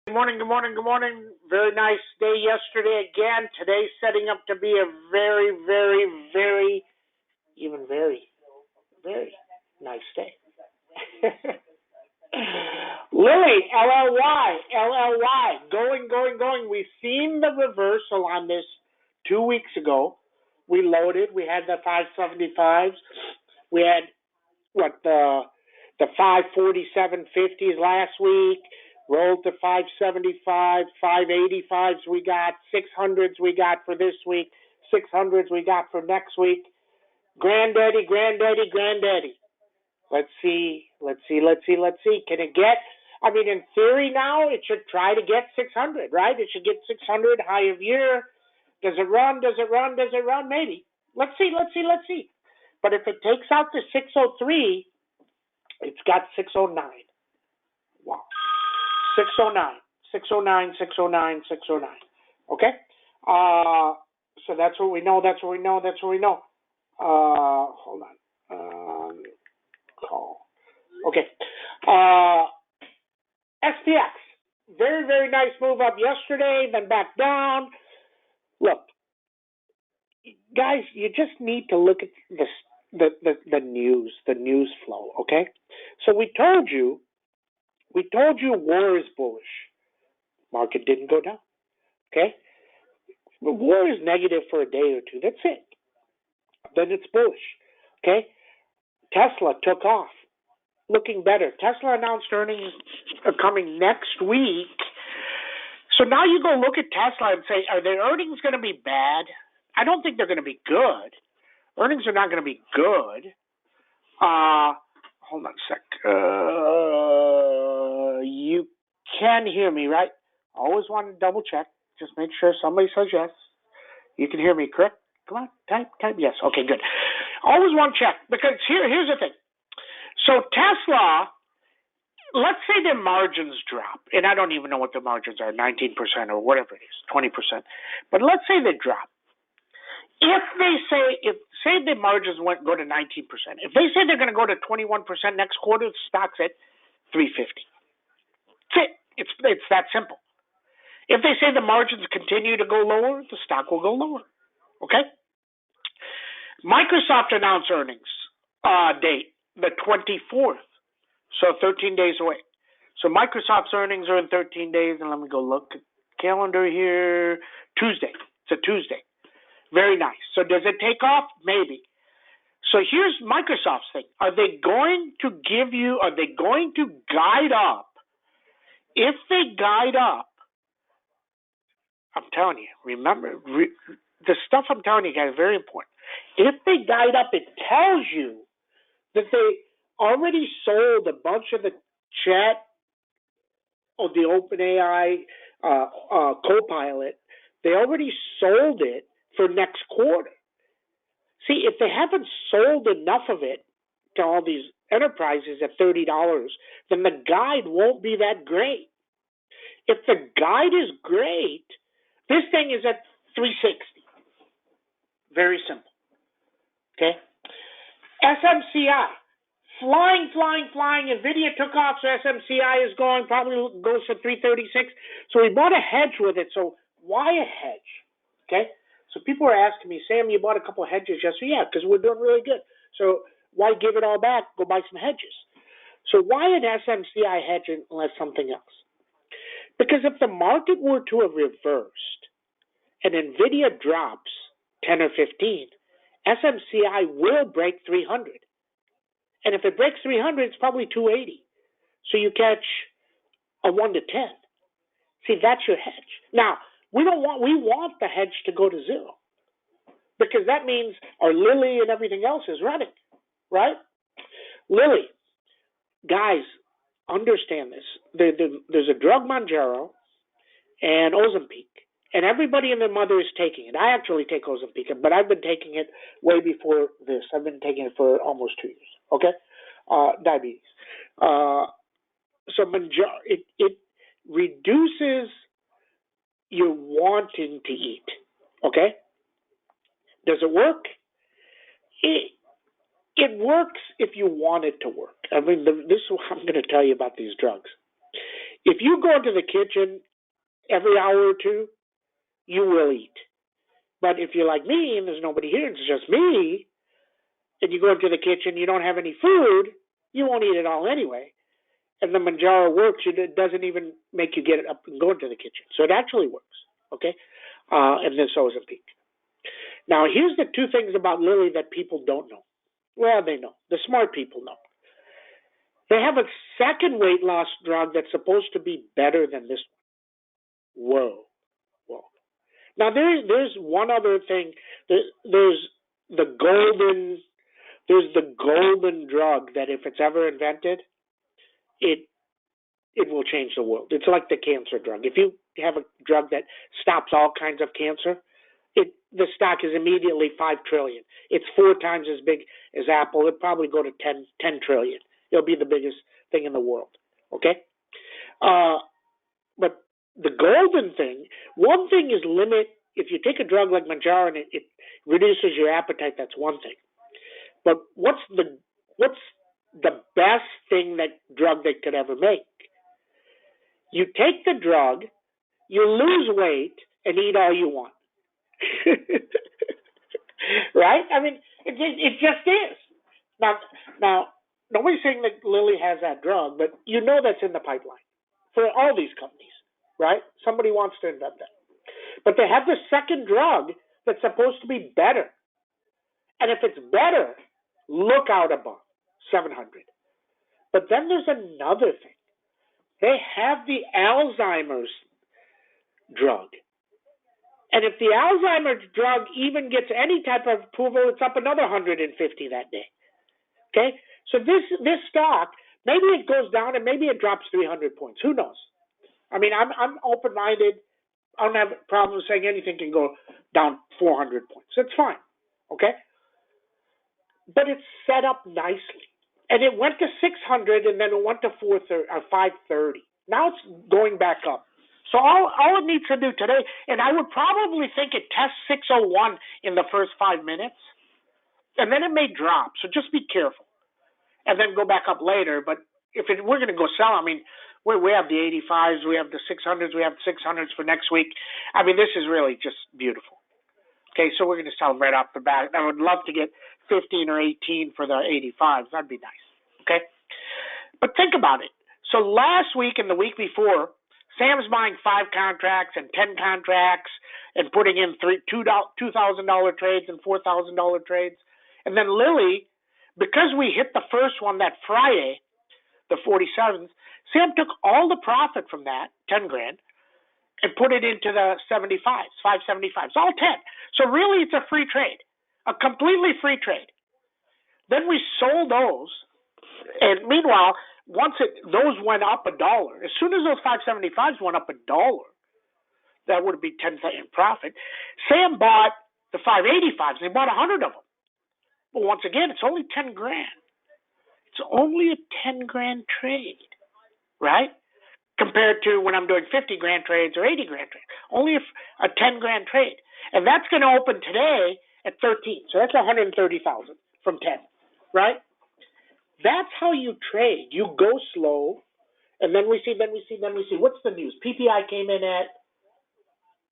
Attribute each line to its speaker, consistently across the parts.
Speaker 1: Good morning, good morning, good morning. Very nice day yesterday again. Today's setting up to be a very, very, very, even very, very nice day. Lily, LLY, going. We've seen the reversal on this 2 weeks ago. We loaded. We had the 575s. We had, the 547.50s last week. Rolled to 575, 585s we got, 600s we got for this week, 600s we got for next week. Granddaddy. Let's see. Can it get, in theory now, it should try to get 600, right? It should get 600, high of year. Does it run? Maybe. Let's see. But if it takes out the 603, it's got 609. Wow. 609. Okay? So that's what we know. Hold on. Call. Okay. SPX. Very, very nice move up yesterday, then back down. Look, guys, you just need to look at the news flow, okay? So we told you war is bullish. Market didn't go down. Okay? War is negative for a day or two. That's it. Then it's bullish. Okay? Tesla took off. Looking better. Tesla announced earnings are coming next week. So now you go look at Tesla and say, are their earnings going to be bad? I don't think they're going to be good. Earnings are not going to be good. Hold on a sec. You can hear me, right? Always want to double check. Just make sure somebody says yes. You can hear me, correct? Come on, type yes. Okay, good. Always want to check, because here's the thing. So Tesla, let's say their margins drop, and I don't even know what the margins are, 19% or whatever it is, 20%. But let's say they drop. If the margins go to 19%, if they say they're going to go to 21% next quarter, the stock's at 350. That's it. It's that simple. If they say the margins continue to go lower, the stock will go lower. Okay? Microsoft announced earnings date, the 24th. So 13 days away. So Microsoft's earnings are in 13 days, and let me go look at the calendar here. Tuesday. It's a Tuesday. Very nice. So does it take off? Maybe. So here's Microsoft's thing. Are they going to guide up? If they guide up, I'm telling you, remember, the stuff I'm telling you guys is very important. If they guide up, it tells you that they already sold a bunch of the chat of the OpenAI Copilot. They already sold it for next quarter. See, if they haven't sold enough of it to all these enterprises at $30, then the guide won't be that great. If the guide is great, this thing is at 360. Very simple. Okay? SMCI. Flying. NVIDIA took off, so SMCI is going, probably goes for 336. So we bought a hedge with it. So why a hedge? Okay? So people are asking me, Sam, you bought a couple of hedges yesterday? Yeah, because we're doing really good. So why give it all back? Go buy some hedges. So why an SMCI hedge unless something else? Because if the market were to have reversed and NVIDIA drops 10 or 15, SMCI will break 300. And if it breaks 300, it's probably 280. So you catch a 1 to 10. See, that's your hedge. Now, we want the hedge to go to zero, because that means our Lily and everything else is running, right? Lily, guys, understand this. There's a drug, Mounjaro, and Ozempic, and everybody and their mother is taking it. I actually take Ozempic, but I've been taking it way before this. I've been taking it for almost 2 years. Okay, diabetes. So Mounjaro, it reduces your wanting to eat. Okay, does it work? It works if you want it to work. This is what I'm going to tell you about these drugs. If you go into the kitchen every hour or two, you will eat. But if you're like me and there's nobody here, it's just me, and you go into the kitchen, you don't have any food, you won't eat it all anyway. And the Manjaro works, it doesn't even make you get up and go into the kitchen. So it actually works, okay? And then so is a peak. Now, here's the two things about Lilly that people don't know. Well, they know. The smart people know. They have a second weight loss drug that's supposed to be better than this one. Whoa. Now, there's one other thing. There's the golden drug that if it's ever invented, it will change the world. It's like the cancer drug. If you have a drug that stops all kinds of cancer, the stock is immediately $5 trillion. It's 4 times as big as Apple. It'd probably go to 10 trillion. It'll be the biggest thing in the world. Okay? But the golden thing, one thing is limit. If you take a drug like Manjaro and it reduces your appetite, that's one thing. But what's the best thing drug they could ever make? You take the drug, you lose weight, and eat all you want. Right? I mean, it just is. Now, nobody's saying that Lilly has that drug, but you know that's in the pipeline for all these companies, right? Somebody wants to invent that. But they have the second drug that's supposed to be better. And if it's better, look out above 700. But then there's another thing. They have the Alzheimer's drug. And if the Alzheimer's drug even gets any type of approval, it's up another 150 that day. Okay? So this stock, maybe it goes down and maybe it drops 300 points. Who knows? I mean, I'm open-minded. I don't have a problem saying anything can go down 400 points. It's fine. Okay? But it's set up nicely. And it went to 600 and then it went to 530. Now it's going back up. So all it needs to do today, and I would probably think it tests 601 in the first 5 minutes, and then it may drop. So just be careful. And then go back up later. But we're going to go sell, I mean, we have the 85s, we have the 600s, we have 600s for next week. I mean, this is really just beautiful. Okay, so we're going to sell them right off the bat. I would love to get 15 or 18 for the 85s. That'd be nice. Okay? But think about it. So last week and the week before, Sam's buying 5 contracts and 10 contracts and putting in $2,000 trades and $4,000 trades. And then Lilly, because we hit the first one that Friday, the 47s, Sam took all the profit from that, 10 grand, and put it into the 75s, 575s, all 10. So really it's a free trade, a completely free trade. Then we sold those, and meanwhile, once those went up $1, as soon as those 575s went up $1, that would be 10 cent profit. Sam bought the 585s. They bought 100 of them. But once again, it's only 10 grand. It's only a 10 grand trade, right? Compared to when I'm doing 50 grand trades or 80 grand trades. Only a 10 grand trade. And that's going to open today at 13. So that's 130,000 from 10, right? That's how you trade. You go slow, and then we see. What's the news? PPI came in at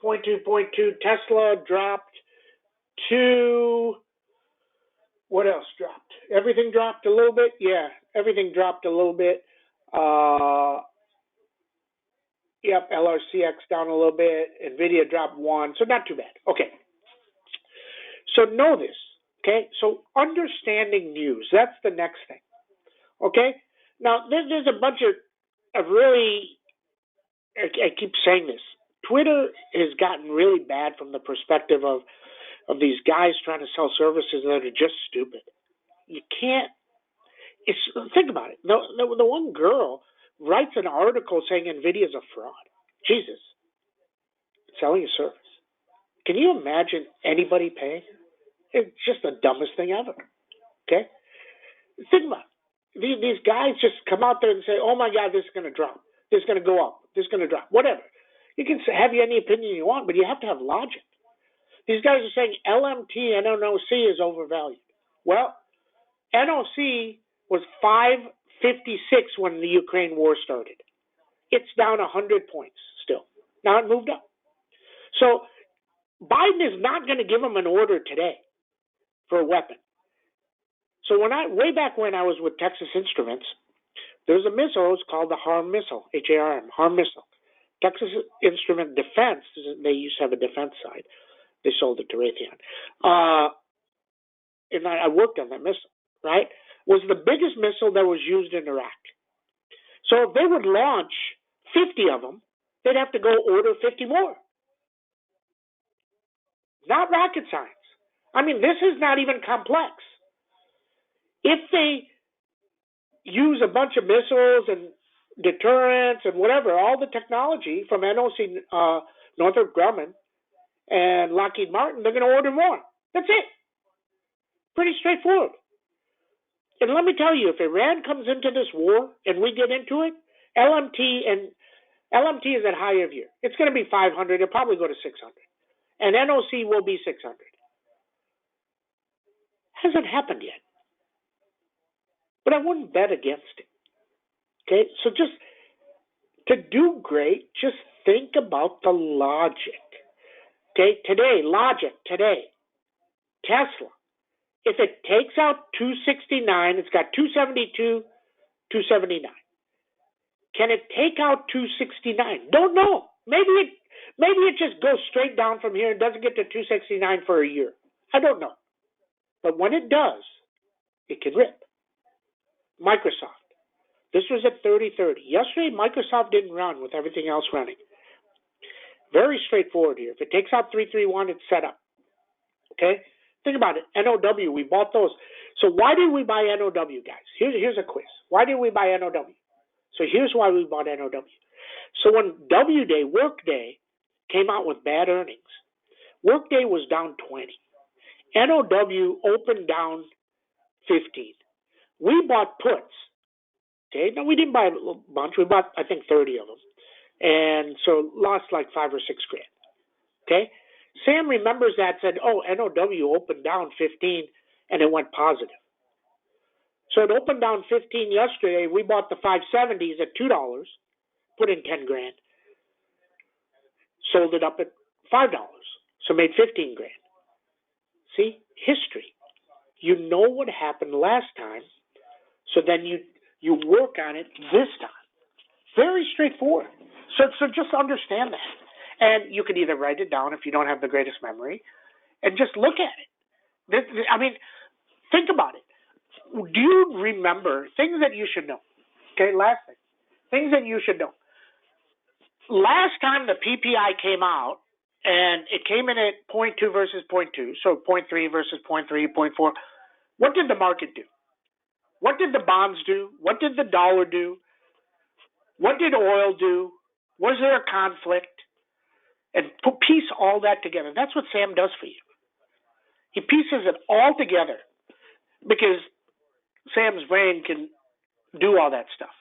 Speaker 1: 0.2. Tesla dropped to, what else dropped? Everything dropped a little bit? Yeah, everything dropped a little bit. Yep, LRCX down a little bit. NVIDIA dropped 1, so not too bad. Okay. So know this, okay? So understanding news, that's the next thing. Okay? Now, there's a bunch of really, I keep saying this, Twitter has gotten really bad from the perspective of these guys trying to sell services that are just stupid. You can't, think about it. The one girl writes an article saying NVIDIA is a fraud. Jesus. Selling a service. Can you imagine anybody paying? It's just the dumbest thing ever. Okay? Think about it. These guys just come out there and say, oh my God, this is going to drop. This is going to go up. This is going to drop. Whatever. You can have any opinion you want, but you have to have logic. These guys are saying LMT and NOC is overvalued. Well, NOC was 556 when the Ukraine war started. it's down 100 points still. Now it moved up. So Biden is not going to give him an order today for a weapon. So way back when I was with Texas Instruments, there was a missile. It was called the HARM missile, HARM, HARM missile. Texas Instrument Defense, they used to have a defense side. They sold it to Raytheon. And I worked on that missile, right? Was the biggest missile that was used in Iraq. So if they would launch 50 of them, they'd have to go order 50 more. Not rocket science. I mean, this is not even complex. If they use a bunch of missiles and deterrence and whatever, all the technology from NOC, Northrop Grumman, and Lockheed Martin, they're going to order more. That's it. Pretty straightforward. And let me tell you, if Iran comes into this war and we get into it, LMT is at high of year. It's going to be 500. It'll probably go to 600. And NOC will be 600. Hasn't happened yet. But I wouldn't bet against it. Okay? So just to do great, just think about the logic. Okay? Today, Tesla. If it takes out 269, it's got 272, 279. Can it take out 269? Don't know. Maybe it just goes straight down from here and doesn't get to 269 for a year. I don't know. But when it does, it can rip. Microsoft. This was at 30.30. Yesterday, Microsoft didn't run with everything else running. Very straightforward here. If it takes out 331, it's set up. Okay? Think about it. NOW, we bought those. So why did we buy NOW, guys? Here's a quiz. Why did we buy NOW? So here's why we bought NOW. So when Workday, came out with bad earnings, Workday was down 20. NOW opened down 15. We bought puts. Okay, now we didn't buy a bunch. We bought, I think, 30 of them. And so lost like $5 or $6 grand. Okay? Sam remembers that, said, oh, NOW opened down 15 and it went positive. So it opened down 15 yesterday. We bought the 570s at $2, put in 10 grand, sold it up at $5, so made 15 grand. See, history. You know what happened last time, so then you work on it this time. Very straightforward. So just understand that. And you can either write it down if you don't have the greatest memory and just look at it. I mean, think about it. Do you remember things that you should know? Okay, last thing. Things that you should know. Last time the PPI came out, and it came in at 0.2 versus 0.2, so 0.3 versus 0.3, 0.4. What did the market do? What did the bonds do? What did the dollar do? What did oil do? Was there a conflict? And piece all that together. That's what Sam does for you. He pieces it all together because Sam's brain can do all that stuff.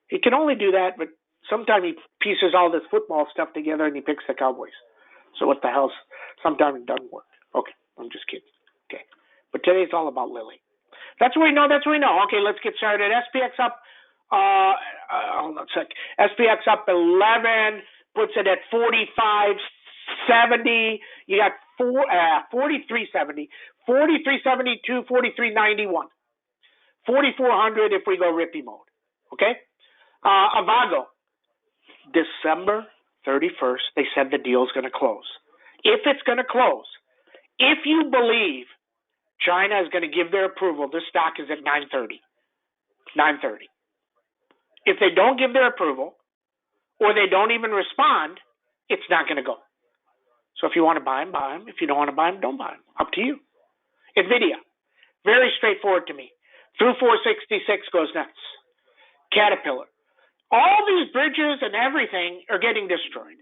Speaker 1: He can only do that, but sometimes he pieces all this football stuff together and he picks the Cowboys. So what the hell? Sometimes it doesn't work. Okay, I'm just kidding. Okay, but today it's all about Lily. That's what we know. Okay, let's get started. SPX up. Hold on a sec. SPX up 11. Puts it at 45.70. You got 43.70, 43.72, 43.91, 4,400 if we go Rippy mode. Okay. Avago. December 31st. They said the deal's going to close. If it's going to close, if you believe China is going to give their approval, this stock is at 9.30. 9.30. If they don't give their approval, or they don't even respond, it's not going to go. So if you want to buy them, buy them. If you don't want to buy them, don't buy them. Up to you. NVIDIA, very straightforward to me. Through 466 goes nuts. Caterpillar. All these bridges and everything are getting destroyed.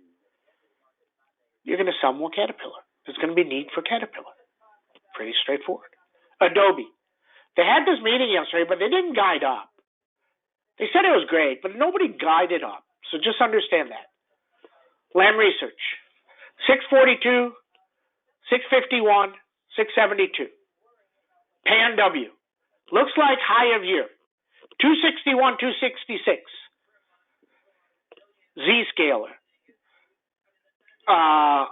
Speaker 1: You're going to sell more Caterpillar. There's going to be need for Caterpillar. Pretty straightforward. Adobe. They had this meeting yesterday, but they didn't guide up. They said it was great, but nobody guided up. So just understand that. Lam Research, 642, 651, 672. Pan W, looks like high of year, 261, 266. Zscaler, at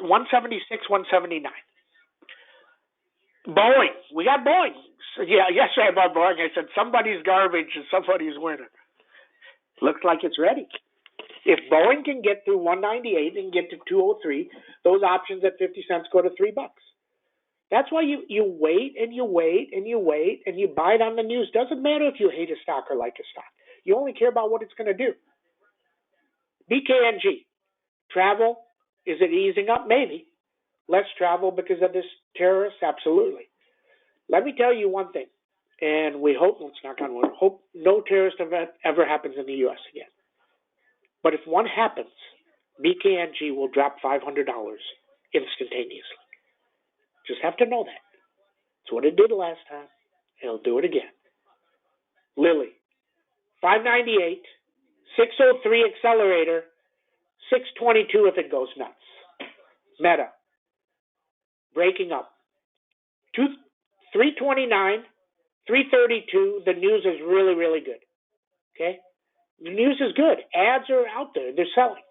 Speaker 1: 176, 179. Boeing, we got Boeing. Yeah, yesterday I bought Boeing. I said somebody's garbage and somebody's winner. Looks like it's ready. If Boeing can get through 198 and get to 203, those options at 50 cents go to $3. That's why you wait and you wait and you wait and you buy it on the news. Doesn't matter if you hate a stock or like a stock. You only care about what it's going to do. BKNG, travel, is it easing up? Maybe. Less travel because of this terrorist? Absolutely. Let me tell you one thing, and we hope, let's knock on wood, hope no terrorist event ever happens in the U.S. again. But if one happens, BKNG will drop $500 instantaneously. Just have to know that. It's what it did last time. It'll do it again. Lilly, 598, 603 accelerator, 622 if it goes nuts. Meta, breaking up. 329, 332, the news is really, really good. Okay? The news is good. Ads are out there. They're selling.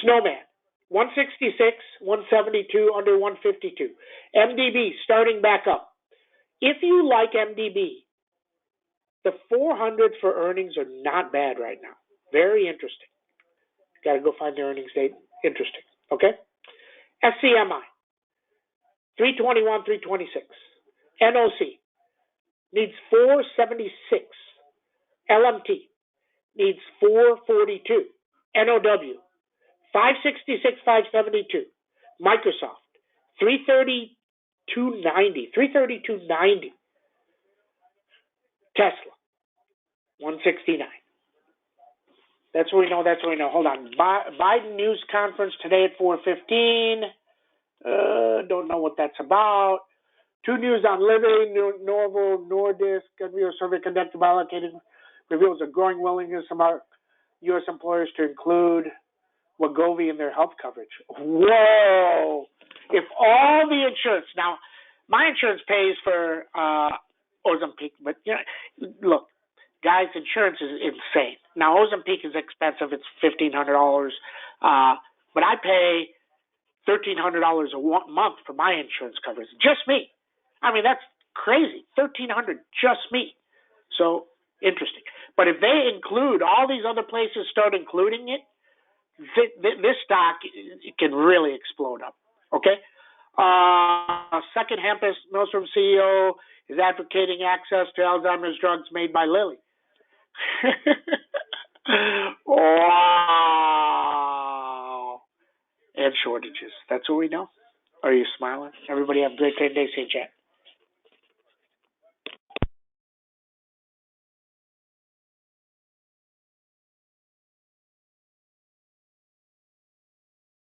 Speaker 1: Snowman, 166, 172, under 152. MDB, starting back up. If you like MDB, the 400 for earnings are not bad right now. Very interesting. Got to go find the earnings date. Interesting. Okay? SCMI, 321, 326. NOC needs 476. LMT needs 442. NOW, 566, 572. Microsoft, 332.90. 332.90. Tesla, 169. That's what we know. That's what we know. Hold on. Biden news conference today at 4:15. Don't know what that's about. Two news on Living, Novo Nordisk, a survey conducted by allocated reveals a growing willingness among U.S. employers to include Wegovy in their health coverage. Whoa! If all the insurance, now my insurance pays for Ozempic, but look, guys, insurance is insane. Now Ozempic is expensive; it's $1,500, but I pay $1,300 a month for my insurance coverage. Just me. I mean, that's crazy. $1,300, just me. So interesting. But if they include all these other places, start including it, this stock can really explode up. Okay. Second, Hampus Nostrum CEO is advocating access to Alzheimer's drugs made by Lilly. Wow. And shortages. That's what we know. Are you smiling? Everybody have a great day. Stay chat.